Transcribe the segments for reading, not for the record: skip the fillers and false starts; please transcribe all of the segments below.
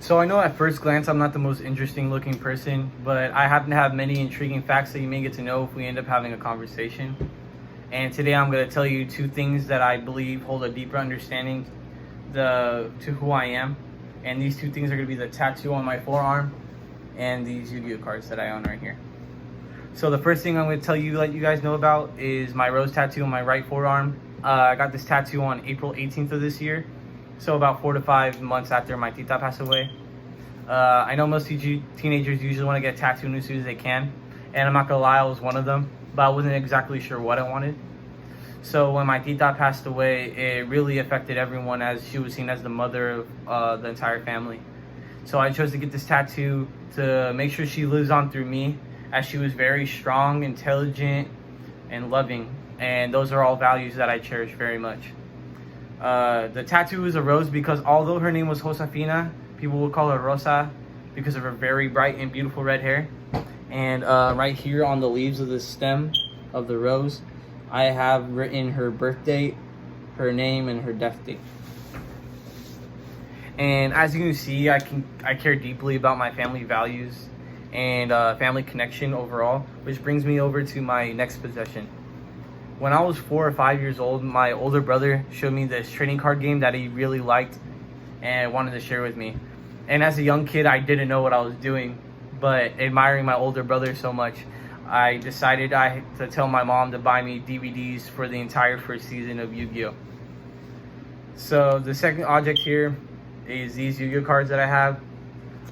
So I know at first glance I'm not the most interesting looking person, but I happen to have many intriguing facts that you may get to know if we end up having a conversation. And today I'm going to tell you two things that I believe hold a deeper understanding to who I am. And these two things are going to be the tattoo on my forearm and these Yu-Gi-Oh cards that I own right here. So the first thing I'm going to let you guys know about is my rose tattoo on my right forearm. I got this tattoo on April 18th of this year. So about 4 to 5 months after my tita passed away. I know most teenagers usually want to get tattooed as soon as they can. And I'm not going to lie, I was one of them. But I wasn't exactly sure what I wanted. So when my tita passed away, it really affected everyone as she was seen as the mother of the entire family. So I chose to get this tattoo to make sure she lives on through me, as she was very strong, intelligent, and loving. And those are all values that I cherish very much. The tattoo is a rose because although her name was Josefina, people would call her Rosa because of her very bright and beautiful red hair. And right here on the leaves of the stem of the rose, I have written her birth date, her name, and her death date. And as you can see, I care deeply about my family values and family connection overall, which brings me over to my next possession. When I was 4 or 5 years old, my older brother showed me this trading card game that he really liked and wanted to share with me. And as a young kid, I didn't know what I was doing, but admiring my older brother so much, I decided to tell my mom to buy me DVDs for the entire first season of Yu-Gi-Oh! So the second object here is these Yu-Gi-Oh! Cards that I have.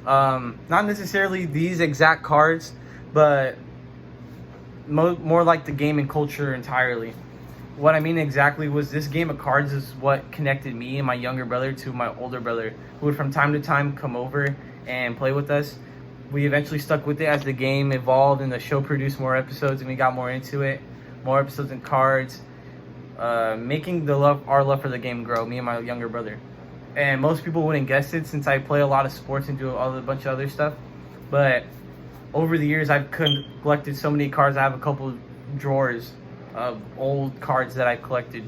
Not necessarily these exact cards, but more like the game and culture entirely. What I mean exactly was this game of cards is what connected me and my younger brother to my older brother, who would from time to time come over and play with us. We eventually stuck with it as the game evolved and the show produced more episodes and we got more into it, more episodes and cards, making our love for the game grow, me and my younger brother. And most people wouldn't guess it since I play a lot of sports and do a bunch of other stuff, but over the years, I've collected so many cards. I have a couple drawers of old cards that I collected.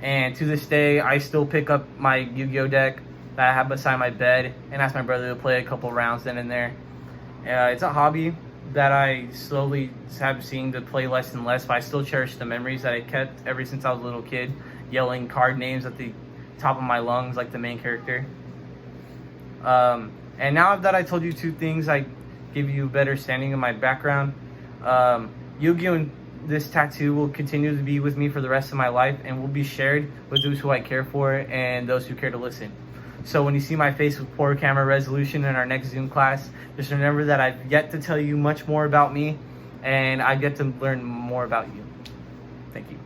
And to this day, I still pick up my Yu-Gi-Oh deck that I have beside my bed and ask my brother to play a couple rounds then and there. It's a hobby that I slowly have seen to play less and less, but I still cherish the memories that I kept ever since I was a little kid, yelling card names at the top of my lungs like the main character. And now that I told you two things, I give you a better understanding of my background. Yu-Gi-Oh! And this tattoo will continue to be with me for the rest of my life and will be shared with those who I care for and those who care to listen. So when you see my face with poor camera resolution in our next Zoom class, just remember that I've yet to tell you much more about me and I've yet to learn more about you. Thank you.